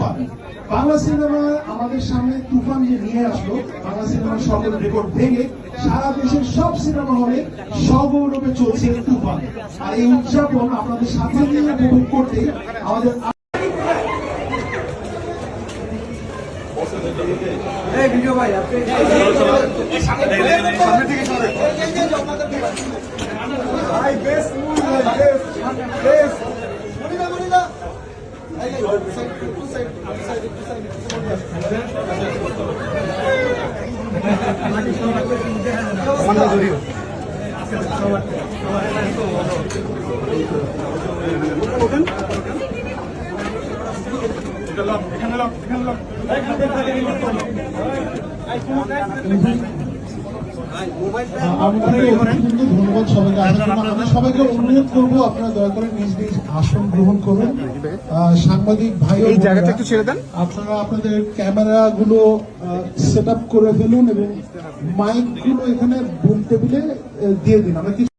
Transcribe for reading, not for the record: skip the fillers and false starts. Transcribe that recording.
তুফান। Bangla cinema আমাদের সামনে তুফান যে নিয়ে আসলো, বাংলা সিনেমার সকল রেকর্ড ভেঙে সারা দেশের সব সিনেমা হলে সগৌরবে চলছে তুফান। আর এই উদযাপন আপনাদের সাথে নিয়ে উপভোগ করতে আমাদের ভিডিও ভাই ধন্যবাদ সবাইকে। আমি সবাইকে অনুরোধ করবো আপনারা দয়া করে নিজ নিজ আসন গ্রহণ করুন। সাংবাদিক ভাই এই জায়গাটা একটু ছেড়ে দেন। আপনারা আপনাদের ক্যামেরা গুলো সেট আপ করে ফেলুন এবং মাইক গুলো এখানে বুম টেবিলে দিয়ে দিন। আমরা